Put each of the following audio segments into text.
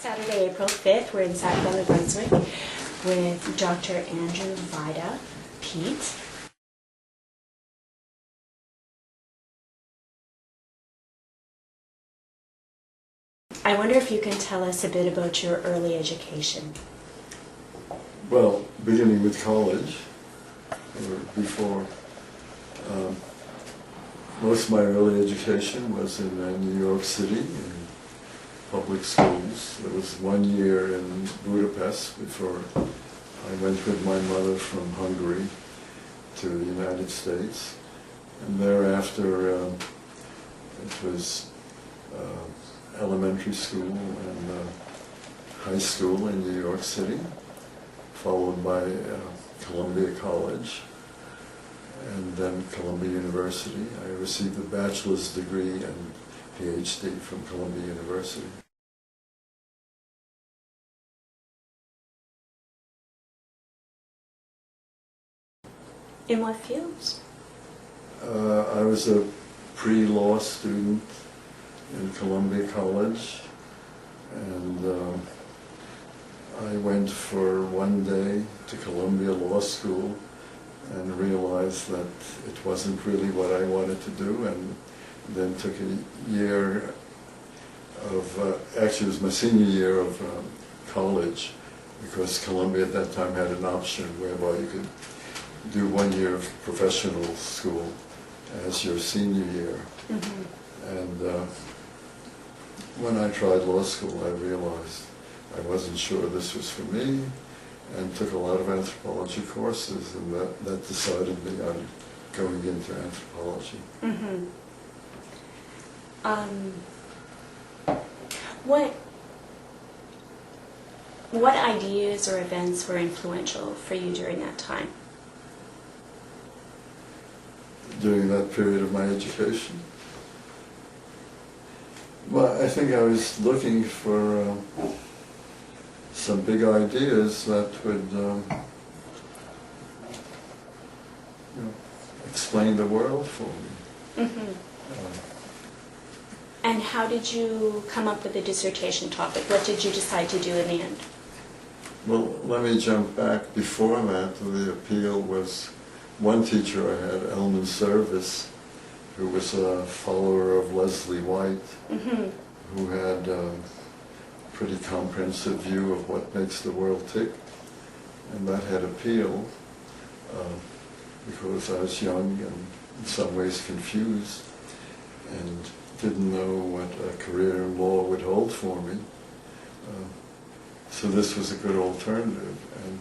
Saturday, April 5th, we're in Sackville, Brunswick with Dr. Andrew Vayda, Pete. I wonder if you can tell us a bit about your early education. Well, beginning with college, or before, most of my early education was in New York City, in public schools. There was 1 year in Budapest before I went with my mother from Hungary to the United States. And thereafter, it was elementary school and high school in New York City, followed by Columbia College, and then Columbia University. I received a bachelor's degree and PhD from Columbia University. In what fields? I was a pre-law student in Columbia College, and I went for 1 day to Columbia Law School and realized that it wasn't really what I wanted to do, and then took a year of, actually it was my senior year of college, because Columbia at that time had an option whereby you could do 1 year of professional school as your senior year. Mm-hmm. And when I tried law school, I realized I wasn't sure this was for me, and took a lot of anthropology courses, and that decided me on going into anthropology. Mm-hmm. What ideas or events were influential for you during that time? During that period of my education? Well, I think I was looking for some big ideas that would explain the world for me. Mm-hmm. And how did you come up with the dissertation topic? What did you decide to do in the end? Well, let me jump back. Before that, the appeal was one teacher I had, Elman Service, who was a follower of Leslie White, mm-hmm. who had a pretty comprehensive view of what makes the world tick. And that had appeal because I was young and in some ways confused and didn't know what a career in law would hold for me. So this was a good alternative. And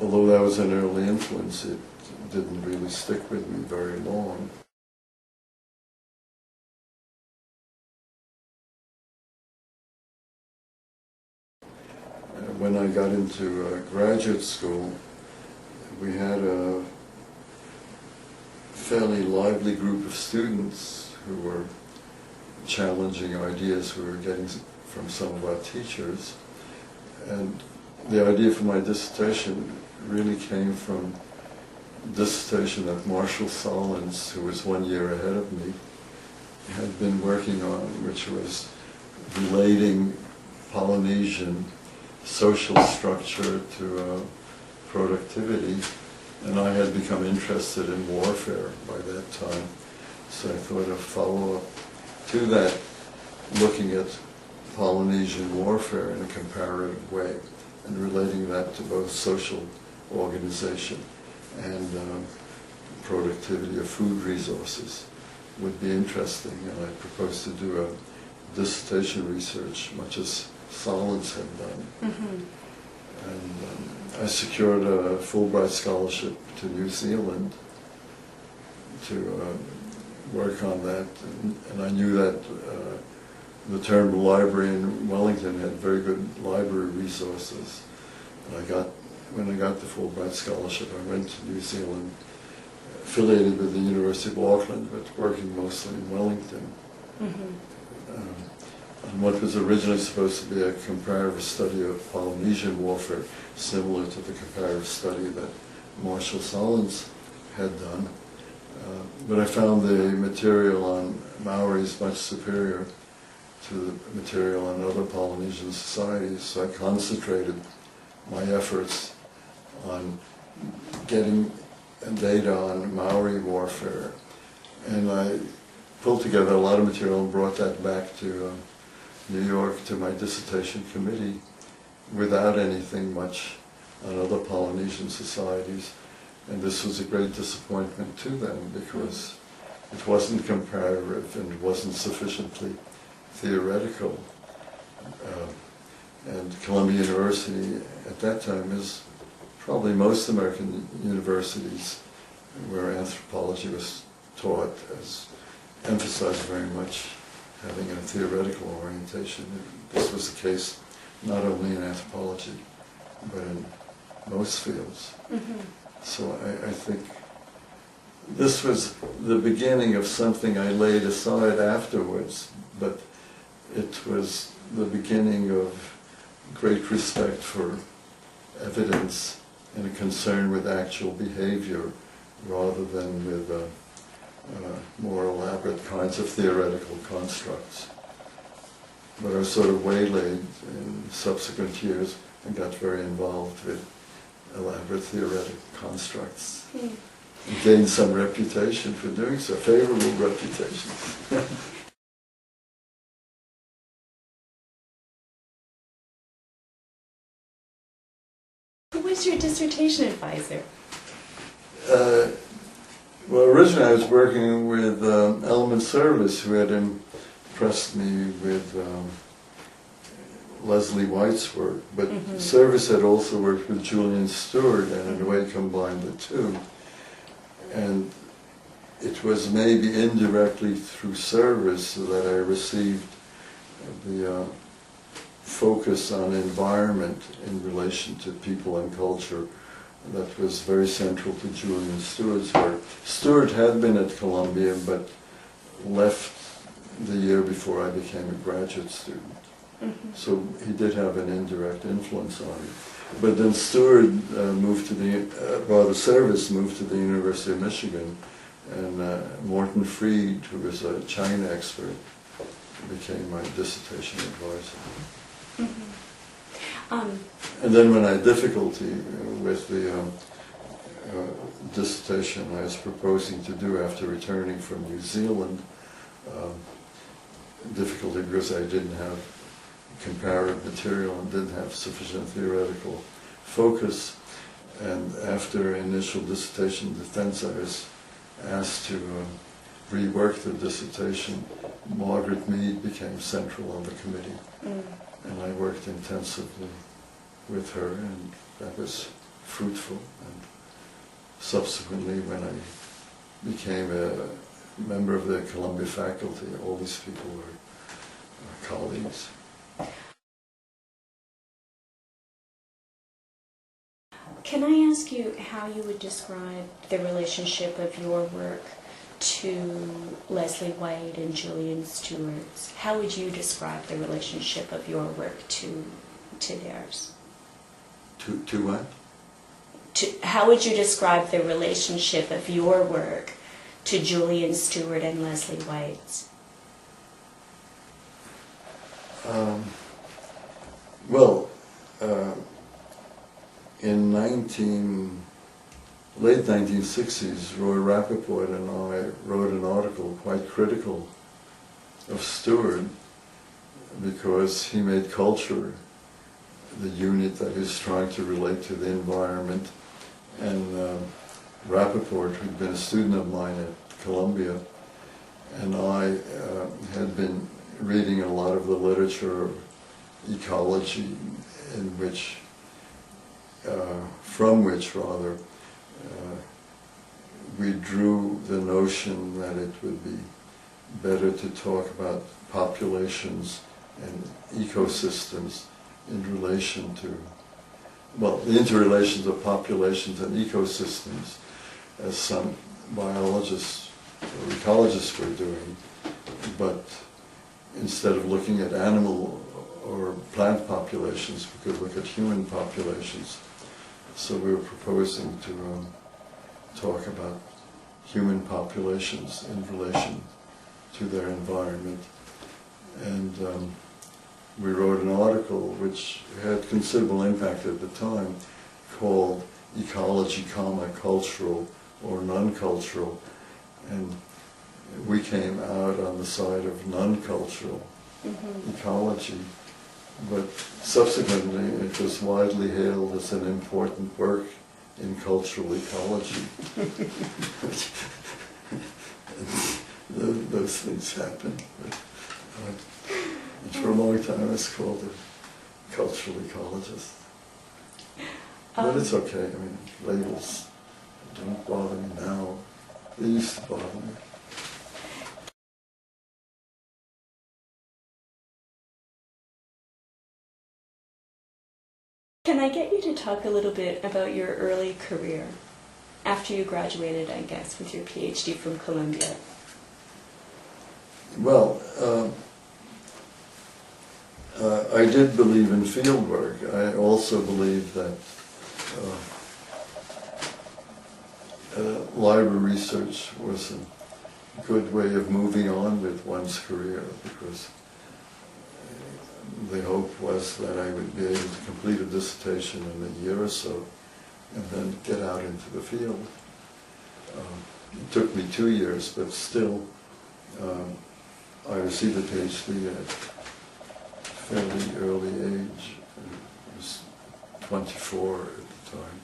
although that was an early influence, it didn't really stick with me very long. When I got into graduate school, we had a fairly lively group of students who were challenging ideas we were getting from some of our teachers. And the idea for my dissertation really came from a dissertation that Marshall Solins, who was 1 year ahead of me, had been working on, which was relating Polynesian social structure to productivity. And I had become interested in warfare by that time. So I thought a follow-up to that, looking at Polynesian warfare in a comparative way, and relating that to both social organization and productivity of food resources would be interesting. And I proposed to do a dissertation research, much as Solins had done. Mm-hmm. And I secured a Fulbright scholarship to New Zealand to work on that. And I knew that the Turnbull Library in Wellington had very good library resources. And when I got the Fulbright scholarship, I went to New Zealand, affiliated with the University of Auckland, but working mostly in Wellington. Mm-hmm. And what was originally supposed to be a comparative study of Polynesian warfare, similar to the comparative study that Marshall Solins had done. But I found the material on Maoris much superior to the material on other Polynesian societies. So I concentrated my efforts on getting data on Maori warfare, and I pulled together a lot of material and brought that back to New York to my dissertation committee without anything much on other Polynesian societies. And this was a great disappointment to them because it wasn't comparative and it wasn't sufficiently theoretical. And Columbia University at that time is probably most American universities where anthropology was taught as emphasized very much having a theoretical orientation. This was the case not only in anthropology, but in most fields. Mm-hmm. So I think this was the beginning of something I laid aside afterwards, but it was the beginning of great respect for evidence and a concern with actual behavior rather than with more elaborate kinds of theoretical constructs. But I was sort of waylaid in subsequent years and got very involved with elaborate theoretical constructs. And gained some reputation for doing so, favorable reputation. Who was your dissertation advisor? Well, originally I was working with Spurles, who had impressed me with Leslie White's work, but Service had also worked with Julian Steward and in a way combined the two. And it was maybe indirectly through Service that I received the focus on environment in relation to people and culture that was very central to Julian Steward's work. Steward had been at Columbia but left the year before I became a graduate student. So he did have an indirect influence on me. But then Steward moved to the Service moved to the University of Michigan, and Morton Freed, who was a China expert, became my dissertation advisor. And then when I had difficulty with the dissertation I was proposing to do after returning from New Zealand, difficulty because I didn't have comparative material and didn't have sufficient theoretical focus. And after initial dissertation defense, I was asked to rework the dissertation. Margaret Mead became central on the committee, and I worked intensively with her, and that was fruitful. And subsequently, when I became a member of the Columbia faculty, all these people were colleagues. Can I ask you how you would describe the relationship of your work to Leslie White and Julian Stewart's? How would you describe the relationship of your work to theirs? To what? How would you describe the relationship of your work to Julian Stewart and Leslie White's? In late 1960s, Roy Rappaport and I wrote an article quite critical of Stewart because he made culture the unit that is trying to relate to the environment. And Rappaport, who'd been a student of mine at Columbia, and I had been reading a lot of the literature of ecology from which we drew the notion that it would be better to talk about populations and ecosystems in relation to, the interrelations of populations and ecosystems, as some biologists or ecologists were doing, but instead of looking at animal or plant populations, we could look at human populations. So we were proposing to talk about human populations in relation to their environment. And we wrote an article which had considerable impact at the time called Ecology, Cultural or Non-Cultural. And we came out on the side of non-cultural ecology. But subsequently it was widely hailed as an important work in cultural ecology. Those things happen. But for a long time I was called a cultural ecologist. But it's okay, I mean, labels don't bother me now. They used to bother me. Can I get you to talk a little bit about your early career, after you graduated, I guess, with your PhD from Columbia? Well, I did believe in field work. I also believe that library research was a good way of moving on with one's career, because the hope was that I would be able to complete a dissertation in a year or so and then get out into the field. It took me 2 years, but still I received a PhD at a fairly early age. I was 24 at the time.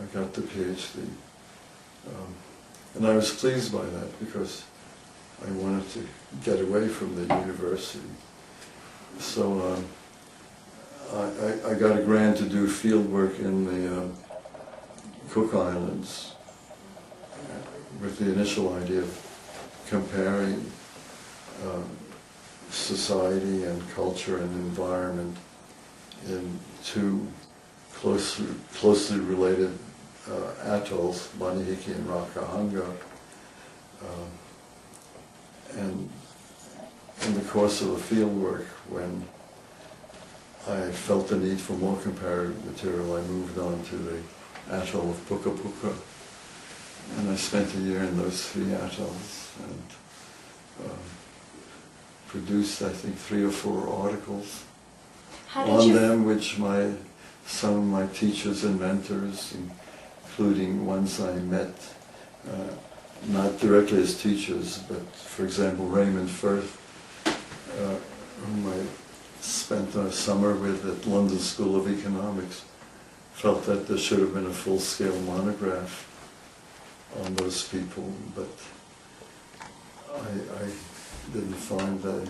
I got the PhD. And I was pleased by that because I wanted to get away from the university. So I got a grant to do field work in the Cook Islands with the initial idea of comparing society and culture and environment in two closely related atolls, Manihiki and Rakahanga. And in the course of the field work, when I felt the need for more comparative material, I moved on to the atoll of Puka Puka. And I spent a year in those 3 atolls and produced, I think, 3 or 4 articles on them, which some of my teachers and mentors, including ones I met, not directly as teachers, but for example Raymond Firth, whom I spent a summer with at London School of Economics, felt that there should have been a full-scale monograph on those people, but I didn't find the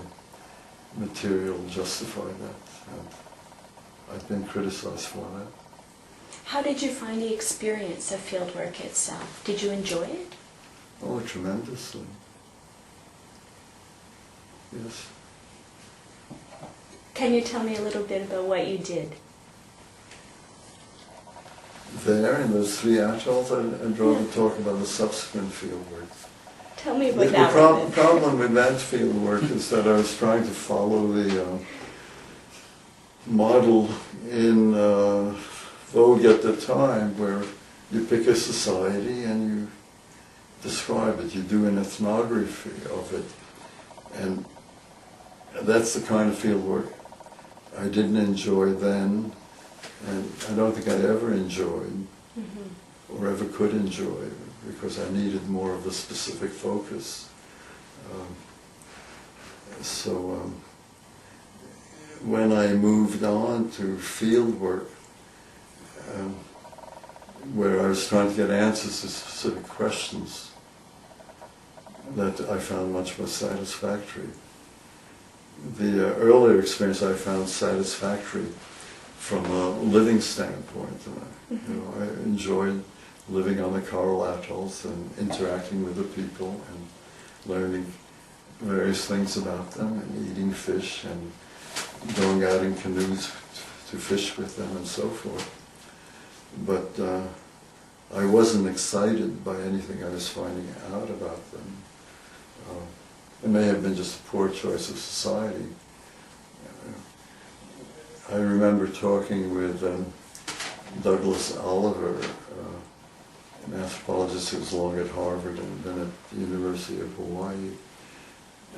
material justify that. And I've been criticized for that. How did you find the experience of fieldwork itself? Did you enjoy it? Oh, tremendously. Yes. Can you tell me a little bit about what you did? There, in those 3 atolls, I'd rather talk about the subsequent field work. Tell me about that. The problem with that field work is that I was trying to follow the model in vogue at the time, where you pick a society and you describe it. You do an ethnography of it. And that's the kind of field work I didn't enjoy then, and I don't think I ever enjoyed, or ever could enjoy, because I needed more of a specific focus. So when I moved on to field work, where I was trying to get answers to specific questions that I found much more satisfactory. The earlier experience I found satisfactory from a living standpoint. You know, I enjoyed living on the coral atolls and interacting with the people and learning various things about them and eating fish and going out in canoes to fish with them and so forth. But I wasn't excited by anything I was finding out about them. It may have been just a poor choice of society. I remember talking with Douglas Oliver, an anthropologist who was long at Harvard and then at the University of Hawaii.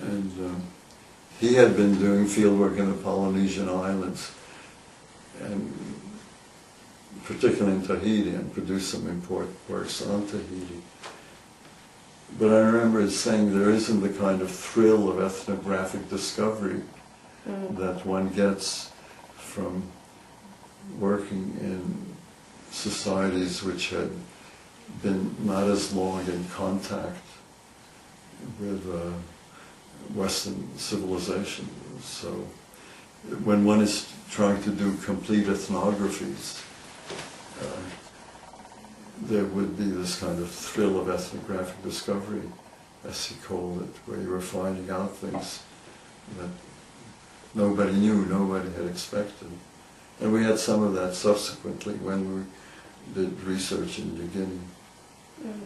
And he had been doing fieldwork in the Polynesian islands, and particularly in Tahiti, and produced some important works on Tahiti. But I remember saying there isn't the kind of thrill of ethnographic discovery that one gets from working in societies which had been not as long in contact with Western civilization. So when one is trying to do complete ethnographies, there would be this kind of thrill of ethnographic discovery, as he called it, where you were finding out things that nobody knew, nobody had expected. And we had some of that subsequently when we did research in New Guinea, in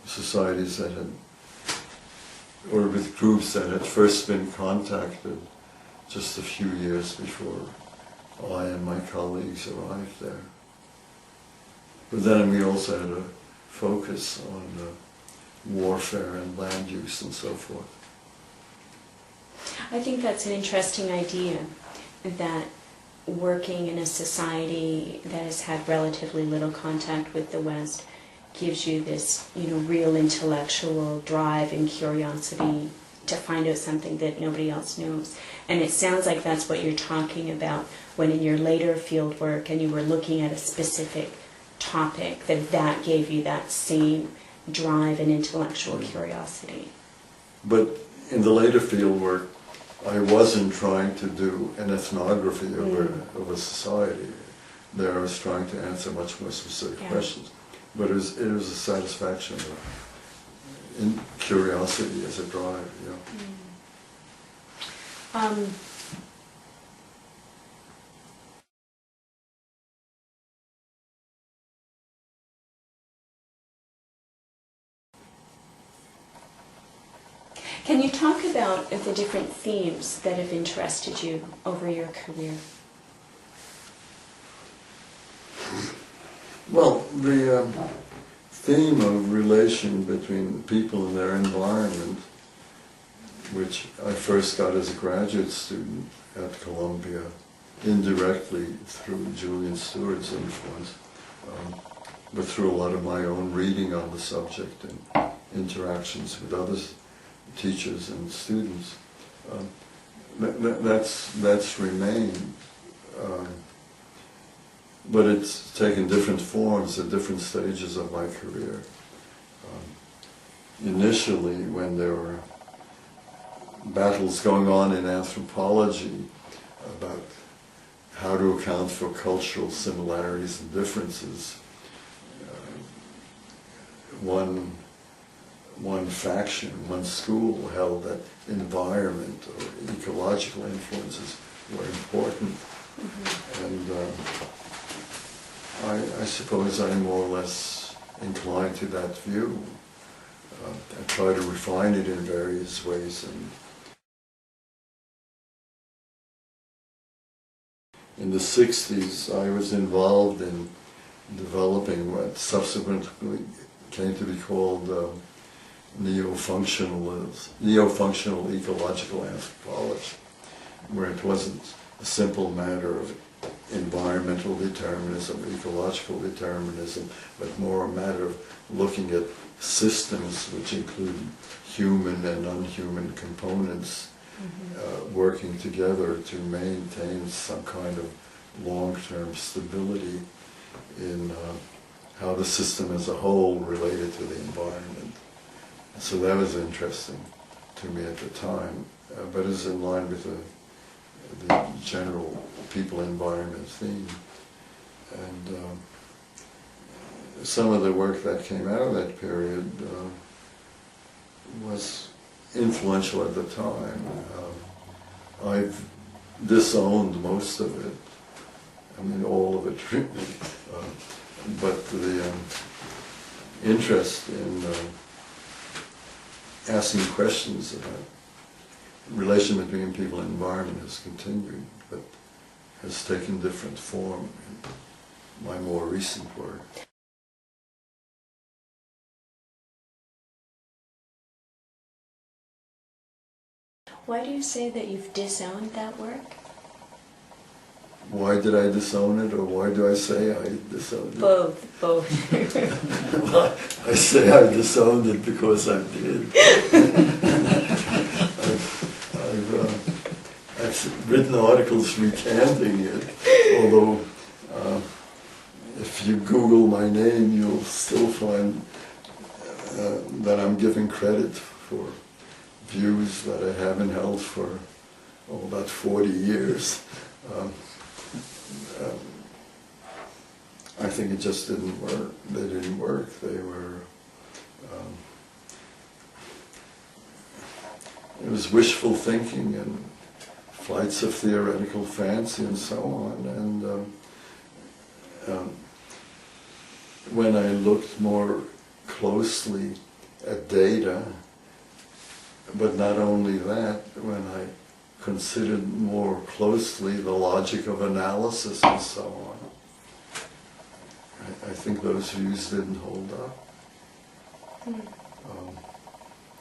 societies that had, or with groups that had first been contacted just a few years before I and my colleagues arrived there. But then we also had a focus on warfare and land use and so forth. I think that's an interesting idea, that working in a society that has had relatively little contact with the West gives you this, real intellectual drive and curiosity to find out something that nobody else knows. And it sounds like that's what you're talking about when in your later field work and you were looking at a specific topic, that gave you that same drive and intellectual curiosity. But in the later field work, I wasn't trying to do an ethnography of a society. There I was trying to answer much more specific questions. But it was a satisfaction in curiosity as a drive, Can you talk about the different themes that have interested you over your career? Well, the theme of relation between people and their environment, which I first got as a graduate student at Columbia, indirectly through Julian Steward's influence, but through a lot of my own reading on the subject and interactions with other teachers and students, that's remained. But it's taken different forms at different stages of my career. Initially, when there were battles going on in anthropology about how to account for cultural similarities and differences, one faction, one school held that environment or ecological influences were important. And I suppose I'm more or less inclined to that view. I try to refine it in various ways. And in the 60s, I was involved in developing what subsequently came to be called neofunctional ecological anthropology, where it wasn't a simple matter of environmental determinism, ecological determinism, but more a matter of looking at systems which include human and unhuman components working together to maintain some kind of long-term stability in how the system as a whole related to the environment. So that was interesting to me at the time, but is in line with the general people-environment theme. And some of the work that came out of that period was influential at the time. I've disowned most of it, I mean all of it really, but the interest in asking questions about relation between people and environment has continued, but has taken different form in my more recent work. Why do you say that you've disowned that work? Why did I disown it, or why do I say I disowned it? Both. Well, I say I disowned it because I did. I've written articles recanting it, although if you Google my name, you'll still find that I'm giving credit for views that I haven't held for about 40 years. I think it just didn't work. They didn't work. They were. It was wishful thinking and flights of theoretical fancy and so on. And when I looked more closely at data, but not only that, when I considered more closely the logic of analysis and so on, I think those views didn't hold up.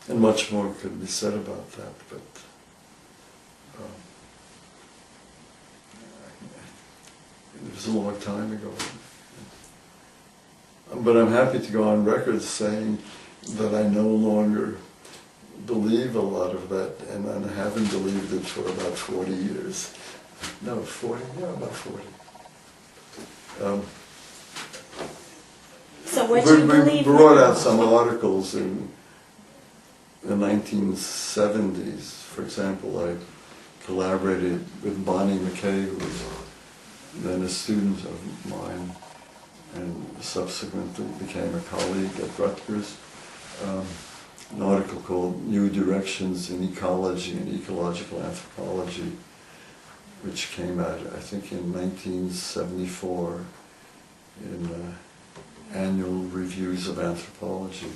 And much more could be said about that, but it was a long time ago. But I'm happy to go on record saying that I no longer believe a lot of that, and I haven't believed it for about 40 years. No, 40? Yeah, about 40. So what do you believe We brought now? out some articles in the 1970s. For example, I collaborated with Bonnie McKay, who was then a student of mine and subsequently became a colleague at Rutgers. An article called New Directions in Ecology and Ecological Anthropology, which came out, I think, in 1974 in Annual Reviews of Anthropology.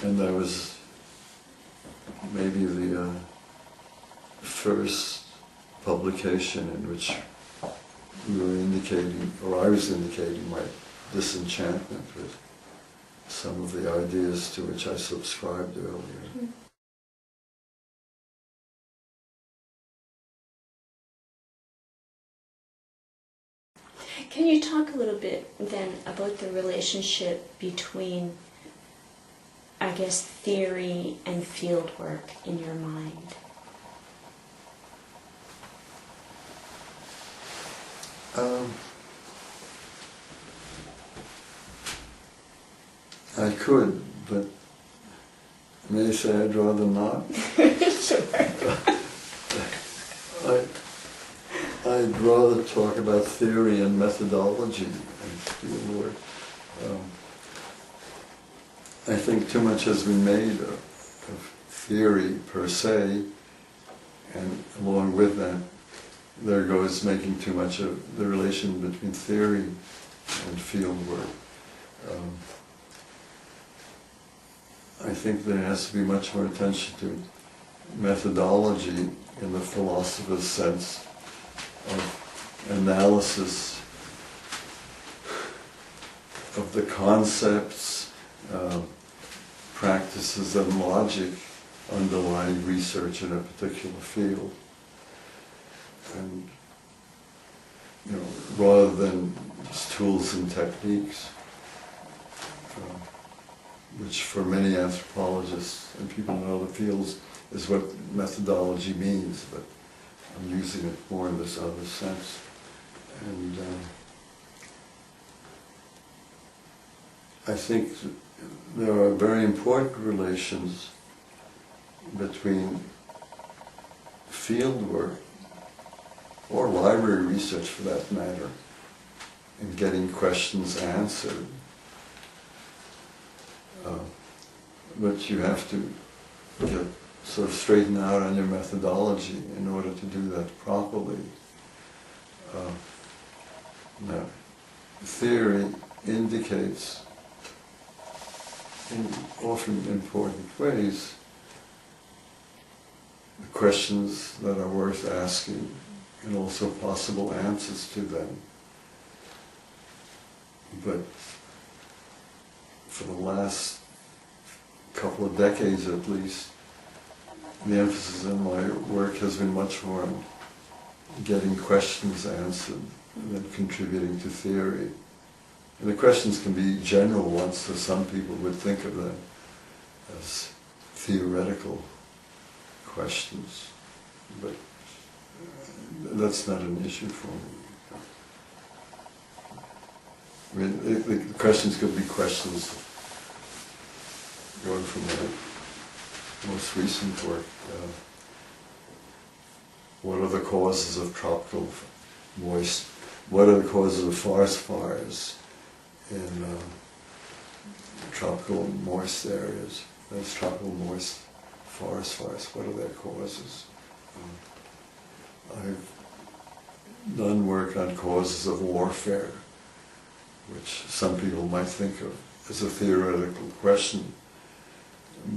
And that was maybe the first publication in which we were indicating, or I was indicating, my disenchantment with some of the ideas to which I subscribed earlier. Can you talk a little bit then about the relationship between, I guess, theory and field work in your mind? I could, but may I say I'd rather not? Sure. I'd rather talk about theory and methodology and field work. I think too much has been made of theory per se, and along with that, there goes making too much of the relation between theory and field work. I think there has to be much more attention to methodology in the philosopher's sense of analysis of the concepts, practices and logic underlying research in a particular field. And, rather than just tools and techniques, which for many anthropologists and people in other fields is what methodology means, but I'm using it more in this other sense. And I think there are very important relations between field work, or library research for that matter, in getting questions answered. But you have to get sort of straightened out on your methodology in order to do that properly. Now, theory indicates in often important ways the questions that are worth asking and also possible answers to them. But for the last couple of decades at least, the emphasis in my work has been much more on getting questions answered than contributing to theory. And the questions can be general ones, so some people would think of them as theoretical questions, but that's not an issue for me. I mean, the questions could be questions going from my most recent work. What are the causes of tropical moist? What are the causes of forest fires in tropical moist areas? Those tropical moist forest fires, what are their causes? I've done work on causes of warfare, which some people might think of as a theoretical question,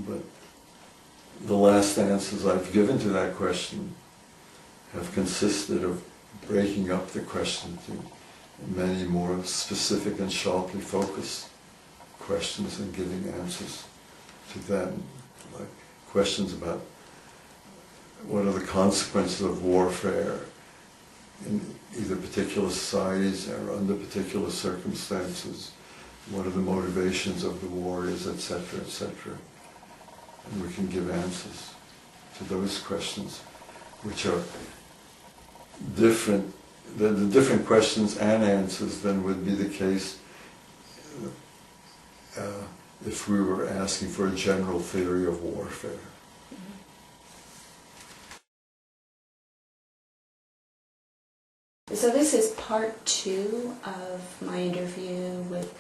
but the last answers I've given to that question have consisted of breaking up the question to many more specific and sharply focused questions and giving answers to them, like questions about what are the consequences of warfare in either particular societies or under particular circumstances, what are the motivations of the warriors, etc., etc. And we can give answers to those questions, which are different, the different questions and answers than would be the case if we were asking for a general theory of warfare. So this is part 2 of my interview with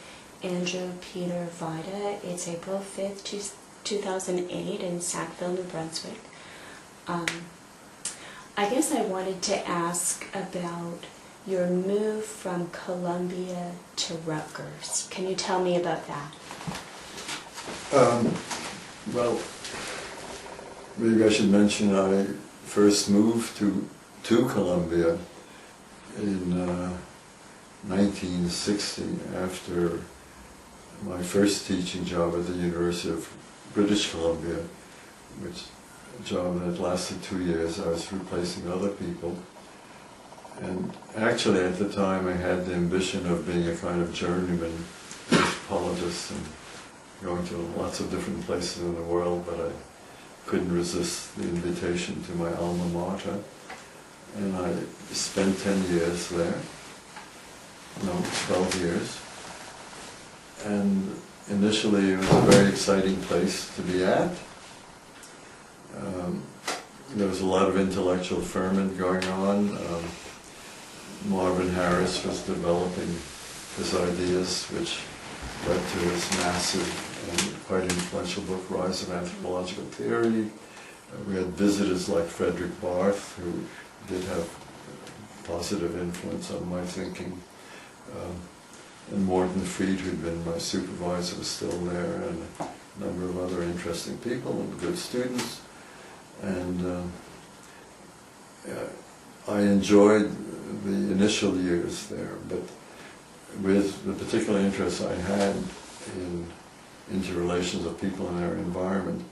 Andrew Peter Vayda. It's April 5th, 2008 in Sackville, New Brunswick. I guess I wanted to ask about your move from Columbia to Rutgers. Can you tell me about that? Well, maybe I should mention I first moved to Columbia in 1960 after my first teaching job at the University of British Columbia, which a job that lasted 2 years. I was replacing other people. And actually at the time I had the ambition of being a kind of journeyman anthropologist and going to lots of different places in the world, but I couldn't resist the invitation to my alma mater. And I spent 10 years there, no, 12 years. And initially it was a very exciting place to be at. There was a lot of intellectual ferment going on. Marvin Harris was developing his ideas, which led to his massive and quite influential book, Rise of Anthropological Theory. We had visitors like Frederick Barth, who did have positive influence on my thinking. And Morton Fried, who'd been my supervisor, was still there, and a number of other interesting people and good students. And I enjoyed the initial years there, but with the particular interest I had in interrelations of people in their environment,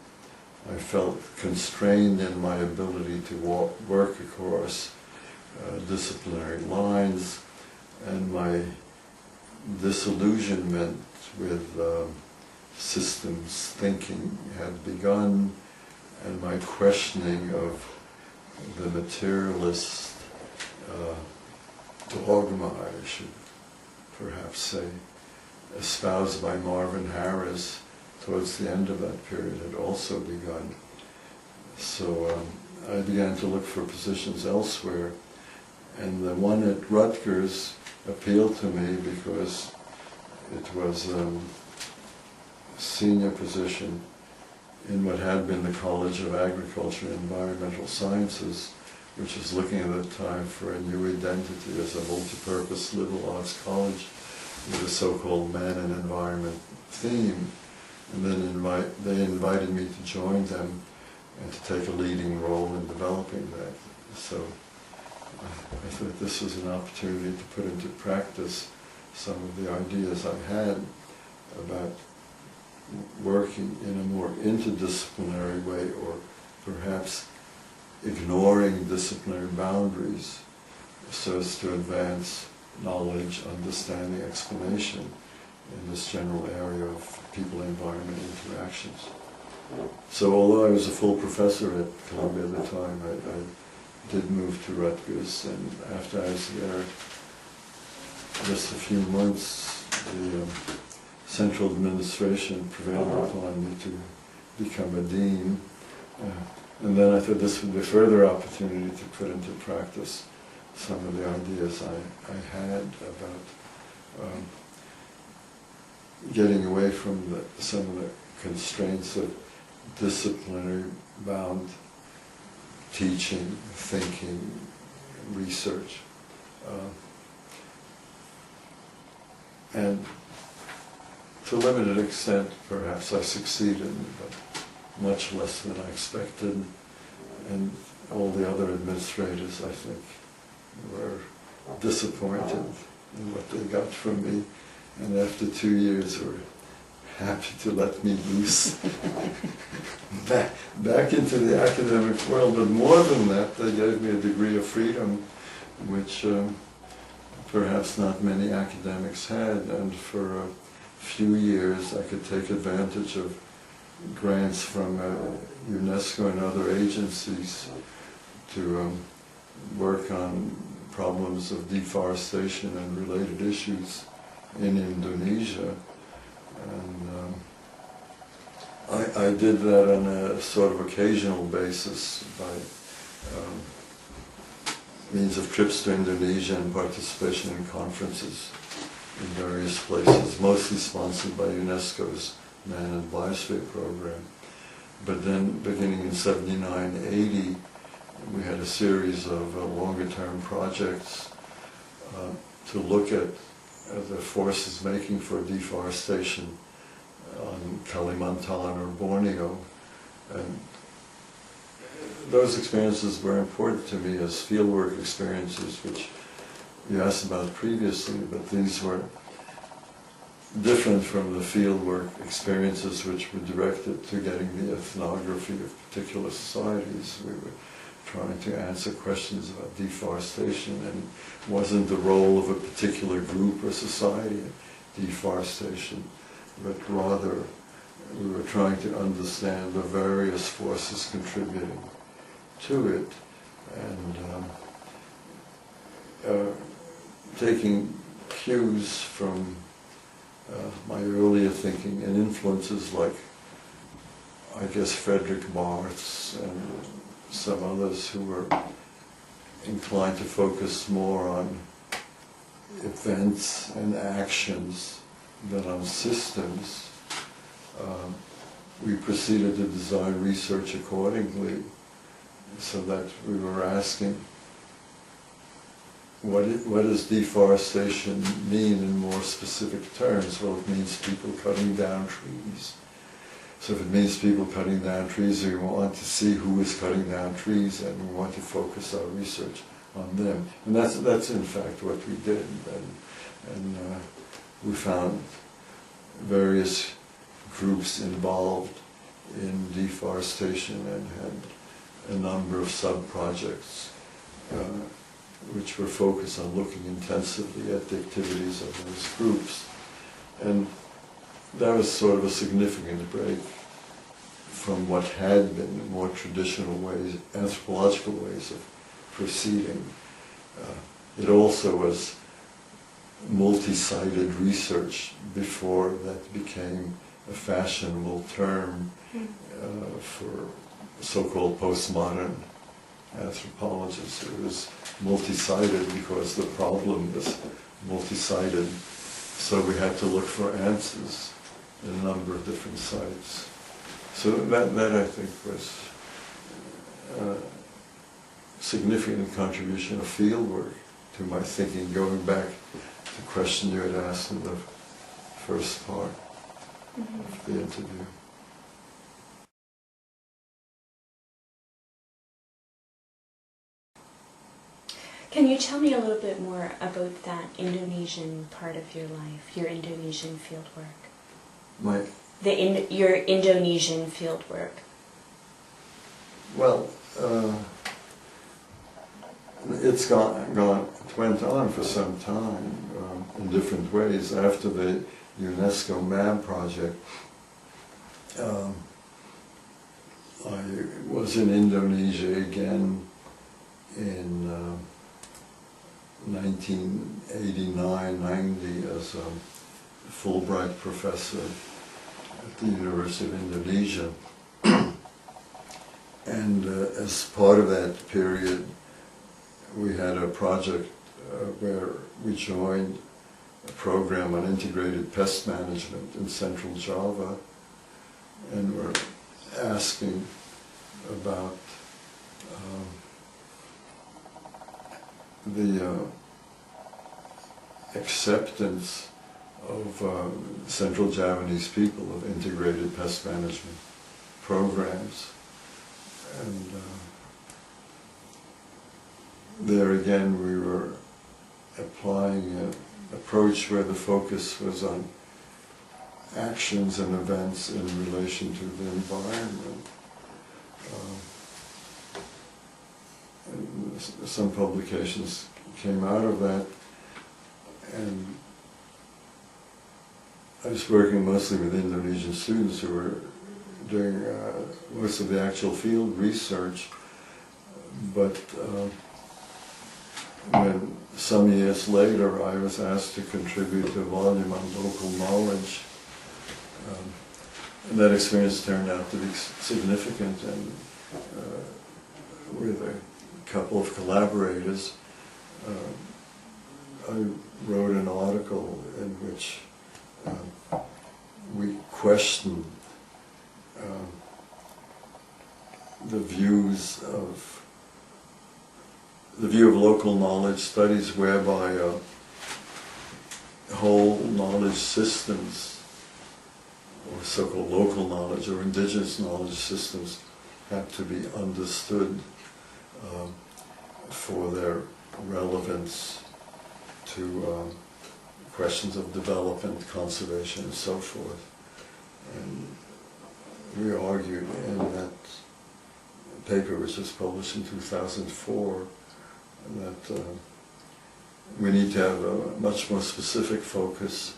I felt constrained in my ability to work across disciplinary lines, and my disillusionment with systems thinking had begun, and my questioning of the materialist dogma, I should perhaps say, espoused by Marvin Harris towards the end of that period had also begun. So I began to look for positions elsewhere, and the one at Rutgers appealed to me because it was a senior position in what had been the College of Agriculture and Environmental Sciences, which was looking at the time for a new identity as a multi-purpose liberal arts college with a so-called man and environment theme. And then they invited me to join them and to take a leading role in developing that. So I thought this was an opportunity to put into practice some of the ideas I had about working in a more interdisciplinary way, or perhaps ignoring disciplinary boundaries so as to advance knowledge, understanding, explanation in this general area of people-environment interactions. So although I was a full professor at Columbia at the time, I did move to Rutgers, and after I was there just a few months, the central administration prevailed upon me to become a dean. And then I thought this would be a further opportunity to put into practice some of the ideas I had about getting away from some of the constraints of disciplinary bound teaching, thinking, research. And to a limited extent, perhaps I succeeded, but much less than I expected. And all the other administrators, I think, were disappointed in what they got from me. And after 2 years, were happy to let me loose back into the academic world. But more than that, they gave me a degree of freedom, which perhaps not many academics had. And for a few years, I could take advantage of grants from UNESCO and other agencies to work on problems of deforestation and related issues in Indonesia. And I did that on a sort of occasional basis by means of trips to Indonesia and participation in conferences in various places, mostly sponsored by UNESCO's Man and Biosphere program. But then, beginning in 79, 80, we had a series of longer-term projects to look at the forces making for deforestation on Kalimantan or Borneo. And those experiences were important to me as fieldwork experiences, which you asked about previously, but these were different from the fieldwork experiences which were directed to getting the ethnography of particular societies. We were trying to answer questions about deforestation, and it wasn't the role of a particular group or society in deforestation, but rather we were trying to understand the various forces contributing to it, and taking cues from my earlier thinking and influences like, I guess, Frederick Marx and some others who were inclined to focus more on events and actions than on systems. We proceeded to design research accordingly, so that we were asking, what does deforestation mean in more specific terms? Well, it means people cutting down trees. So if it means people cutting down trees, we want to see who is cutting down trees, and we want to focus our research on them. And that's in fact what we did. And we found various groups involved in deforestation and had a number of sub-projects which were focused on looking intensively at the activities of those groups. And that was sort of a significant break from what had been more traditional ways, anthropological ways of proceeding. It also was multi-sided research before that became a fashionable term for so-called postmodern anthropologists. It was multi-sided because the problem was multi-sided, so we had to look for answers in a number of different sites. So that I think was a significant contribution of fieldwork to my thinking, going back to the question you had asked in the first part of the interview. Can you tell me a little bit more about that Indonesian part of your life, your Indonesian fieldwork? My Your Indonesian fieldwork. Well, it went on for some time in different ways. After the UNESCO MAB project, I was in Indonesia again in 1989-90 as a Fulbright professor at the University of Indonesia. And as part of that period, we had a project where we joined a program on integrated pest management in Central Java, and we're asking about the acceptance of Central Javanese people of integrated pest management programs. And there again we were applying an approach where the focus was on actions and events in relation to the environment. And some publications came out of that, and I was working mostly with Indonesian students who were doing most of the actual field research, but when some years later I was asked to contribute a volume on local knowledge, and that experience turned out to be significant, and with a couple of collaborators, I wrote an article in which we questioned the view of local knowledge studies whereby whole knowledge systems, or so-called local knowledge or indigenous knowledge systems, have to be understood for their relevance to questions of development, conservation, and so forth. And we argued in that paper, which was published in 2004, that we need to have a much more specific focus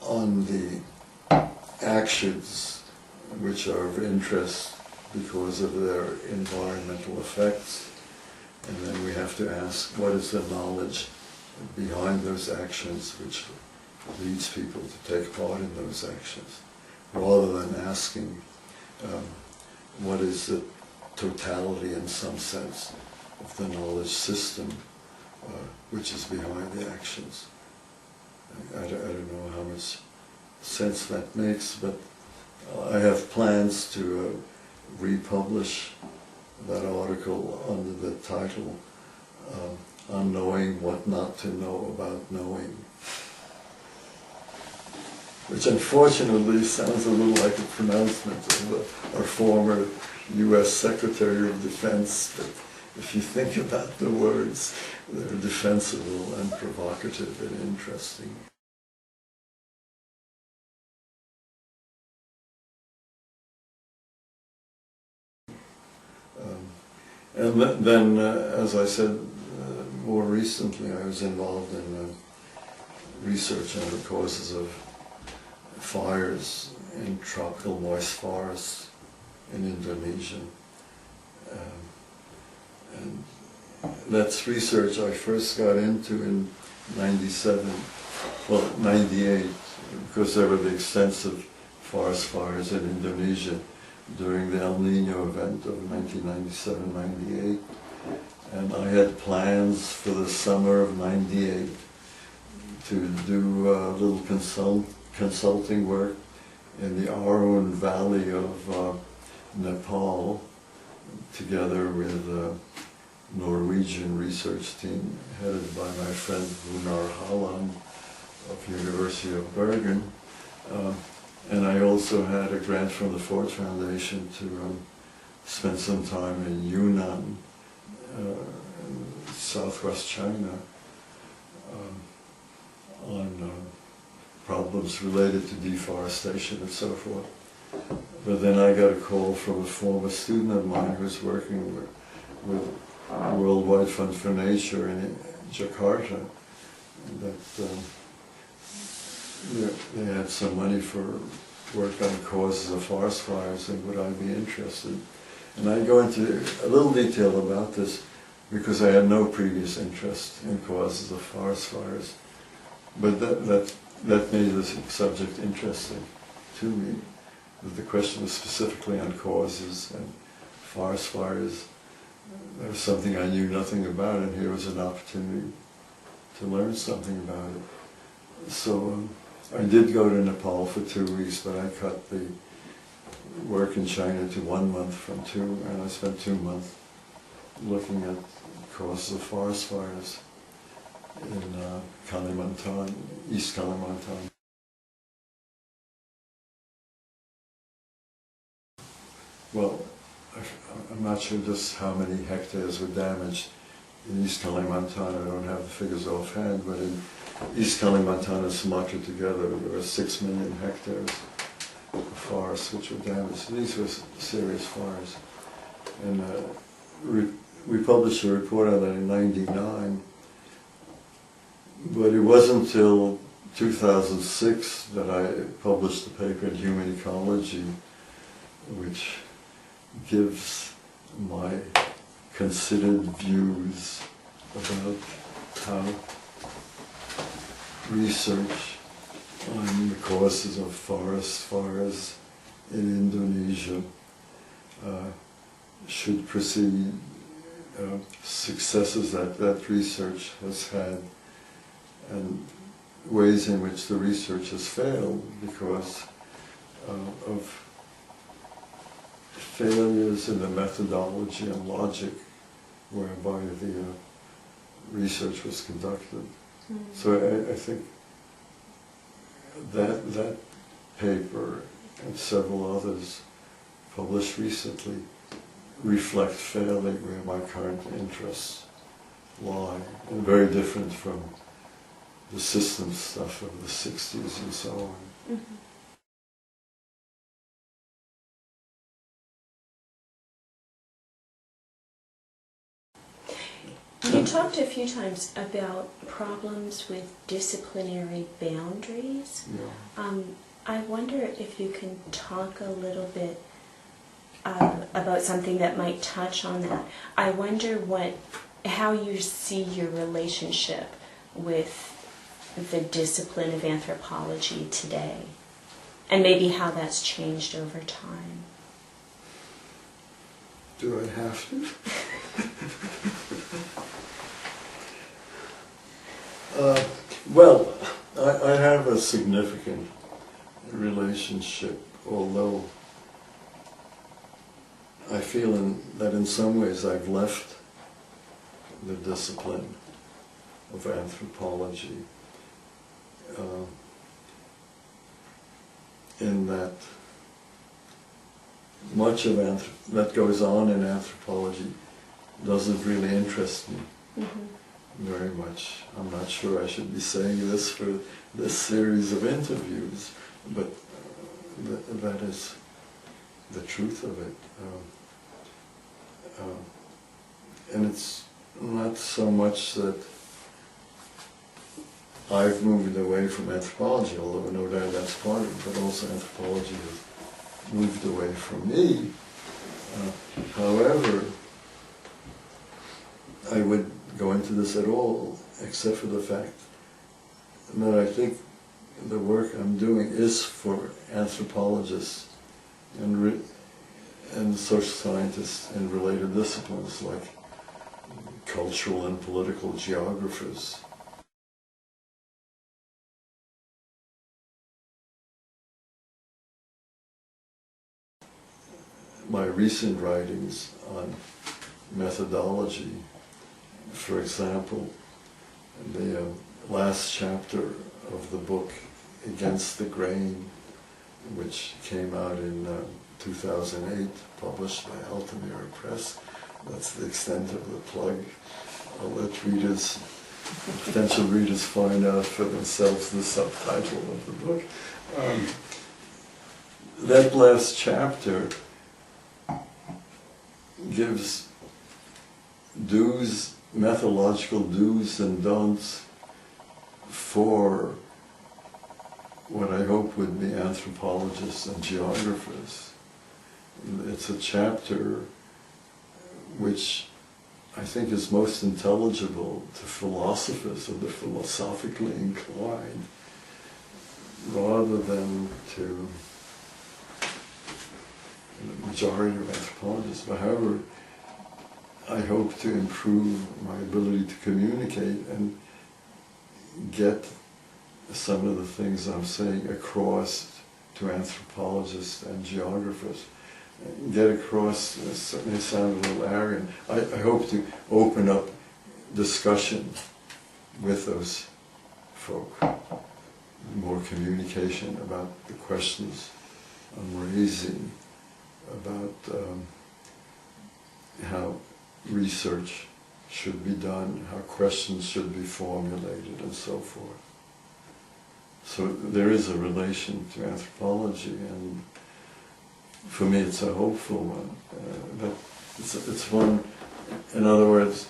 on the actions which are of interest because of their environmental effects, and then we have to ask what is the knowledge behind those actions which leads people to take part in those actions, rather than asking what is the totality in some sense of the knowledge system which is behind the actions. I don't know how much sense that makes, but I have plans to republish that article under the title On Knowing What Not to Know About Knowing, which unfortunately sounds a little like a pronouncement of our former U.S. Secretary of Defense, but if you think about the words, they're defensible and provocative and interesting. And then, as I said, more recently I was involved in research on the causes of fires in tropical moist forests in Indonesia. And that's research I first got into in 97, well, 98, because there were the extensive forest fires in Indonesia during the El Nino event of 1997-98. And I had plans for the summer of 98 to do a little consulting work in the Arun Valley of Nepal, together with a Norwegian research team headed by my friend Runar Halland of University of Bergen. And I also had a grant from the Ford Foundation to spend some time in Yunnan, southwest China, on problems related to deforestation and so forth. But then I got a call from a former student of mine who's working with Worldwide Fund for Nature in Jakarta, that they had some money for work on causes of forest fires, and would I be interested? And I go into a little detail about this because I had no previous interest in causes of forest fires. But that made the subject interesting to me. The question was specifically on causes and forest fires. There was something I knew nothing about, and here was an opportunity to learn something about it. So I did go to Nepal for 2 weeks, but I cut the work in China to 1 month from 2, and I spent 2 months looking at causes of forest fires in Kalimantan, East Kalimantan. Well, I'm not sure just how many hectares were damaged in East Kalimantan. I don't have the figures offhand, but in East Kalimantan and Sumatra together, there were 6 million hectares of forests which were damaged. These were serious fires. And we published a report on that in '99, but it wasn't until 2006 that I published the paper in Human Ecology, which gives my considered views about how research on the causes of forest fires in Indonesia should proceed, successes that research has had, and ways in which the research has failed because of failures in the methodology and logic whereby the research was conducted. So I think that paper and several others published recently reflect fairly where my current interests lie, and very different from the systems stuff of the 60s and so on. Mm-hmm. You talked a few times about problems with disciplinary boundaries. Yeah. I wonder if you can talk a little bit about something that might touch on that. I wonder how you see your relationship with the discipline of anthropology today, and maybe how that's changed over time. Do I have to? Well, I have a significant relationship, although I feel that in some ways I've left the discipline of anthropology, in that much of that goes on in anthropology doesn't really interest me. Mm-hmm. Very much. I'm not sure I should be saying this for this series of interviews, but that is the truth of it. And it's not so much that I've moved away from anthropology, although no doubt that's part of it, but also anthropology has moved away from me. However, I would go into this at all, except for the fact that I think the work I'm doing is for anthropologists and social scientists and related disciplines like cultural and political geographers. My recent writings on methodology, for example, the last chapter of the book Against the Grain, which came out in 2008, published by Altamira Press. That's the extent of the plug. I'll let potential readers find out for themselves the subtitle of the book. that last chapter gives methodological do's and don'ts for what I hope would be anthropologists and geographers. It's a chapter which I think is most intelligible to philosophers or the philosophically inclined, rather than to the majority of anthropologists. But however, I hope to improve my ability to communicate and get some of the things I'm saying across to anthropologists and geographers. Get across, it may sound a little arrogant, I hope to open up discussion with those folk, more communication about the questions I'm raising, about how research should be done, how questions should be formulated, and so forth. So there is a relation to anthropology, and for me it's a hopeful one. That it's one, in other words,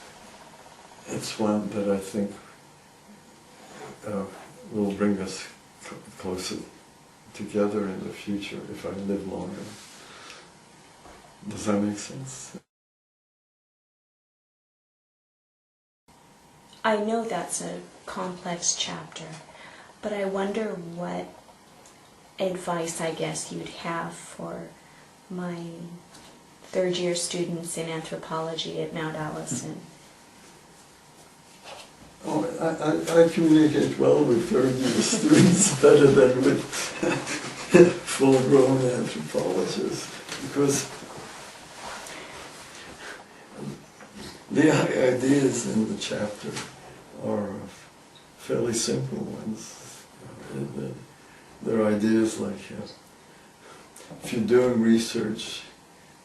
it's one that I think will bring us closer together in the future if I live longer. Does that make sense? I know that's a complex chapter, but I wonder what advice, I guess, you'd have for my third-year students in anthropology at Mount Allison. Oh, I communicate well with third-year students, better than with full-grown anthropologists, because the ideas in the chapter are fairly simple ones. They're ideas like, if you're doing research,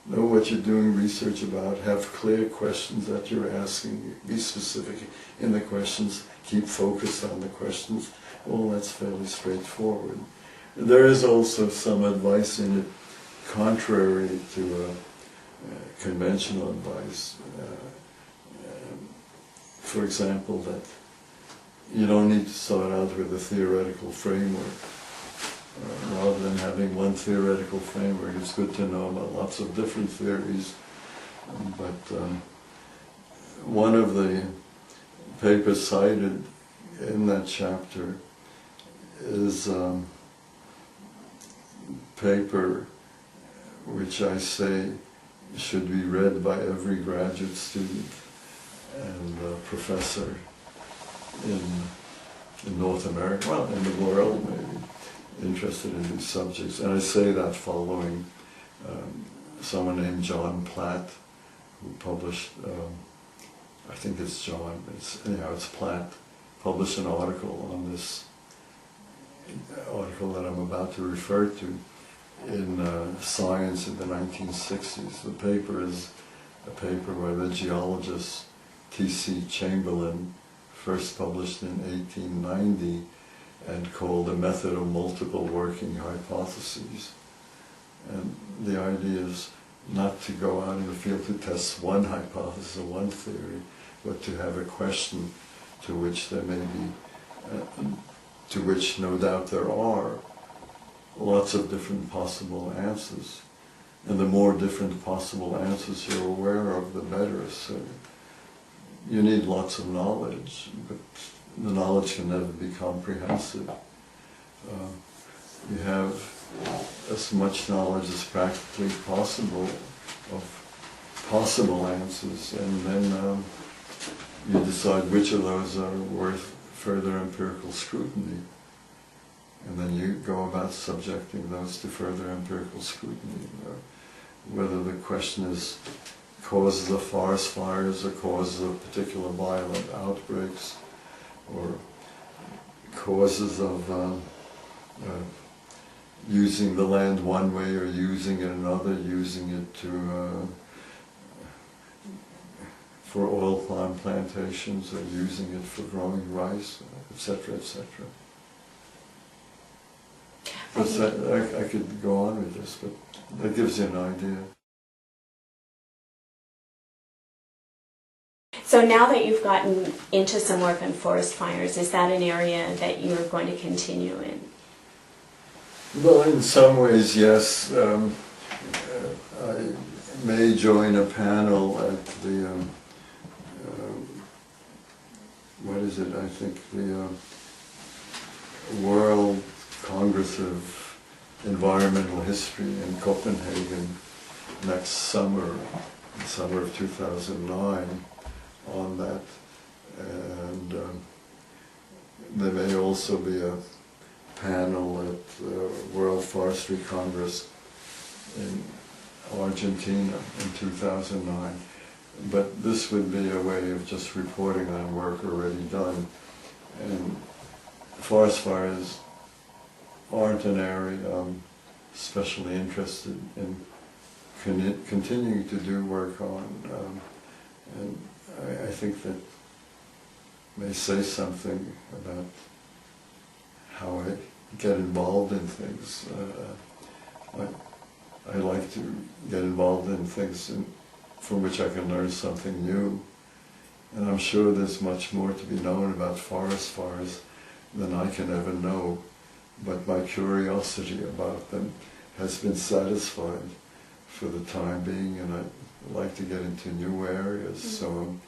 know what you're doing research about, have clear questions that you're asking, be specific in the questions, keep focused on the questions. Well, that's fairly straightforward. There is also some advice in it contrary to conventional advice. For example, that you don't need to start out with a theoretical framework. Rather than having one theoretical framework, it's good to know about lots of different theories. But one of the papers cited in that chapter is a paper which I say should be read by every graduate student and professor in North America, well, in the world maybe, interested in these subjects. And I say that following someone named John Platt, who published, I think it's John, it's Platt, published an article on this article that I'm about to refer to in Science in the 1960s. The paper is a paper by the geologist T.C. Chamberlain, first published in 1890, and called A Method of Multiple Working Hypotheses. And the idea is not to go out in the field to test one hypothesis or one theory, but to have a question to which there may be, to which no doubt there are lots of different possible answers. And the more different possible answers you're aware of, the better. So you need lots of knowledge, but the knowledge can never be comprehensive. You have as much knowledge as practically possible of possible answers, and then you decide which of those are worth further empirical scrutiny. And then you go about subjecting those to further empirical scrutiny. Whether the question is causes of forest fires or causes of particular violent outbreaks, or causes of using the land one way or using it another, using it to for oil palm plantations or using it for growing rice, etc., etc. But I could go on with this, but that gives you an idea. So now that you've gotten into some work on forest fires, is that an area that you're going to continue in? Well, in some ways, yes. I may join a panel at the, what is it, I think, the World Congress of Environmental History in Copenhagen next summer, summer of 2009, on that. And there may also be a panel at the World Forestry Congress in Argentina in 2009. But this would be a way of just reporting on work already done. And forest fires aren't an area I'm especially interested in continuing to do work on. And I think that may say something about how I get involved in things. I like to get involved in things from which I can learn something new. And I'm sure there's much more to be known about forest fires than I can ever know. But my curiosity about them has been satisfied for the time being, and I'd like to get into new areas. So I'm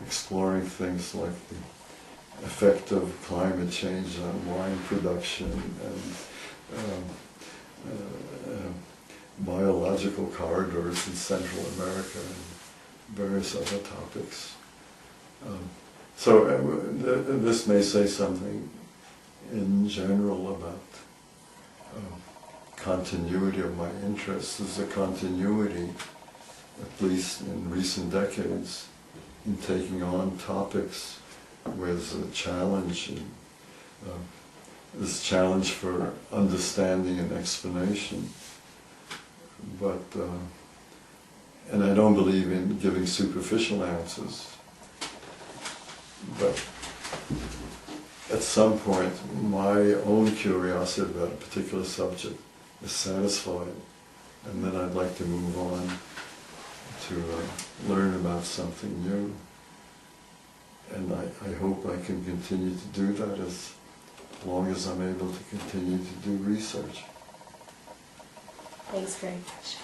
exploring things like the effect of climate change on wine production and biological corridors in Central America and various other topics. This may say something in general about continuity of my interests. There's a continuity, at least in recent decades, in taking on topics where there's a challenge, this challenge for understanding and explanation. But, and I don't believe in giving superficial answers, but at some point my own curiosity about a particular subject is satisfied, and then I'd like to move on to learn about something new. And I hope I can continue to do that as long as I'm able to continue to do research. Thanks very much.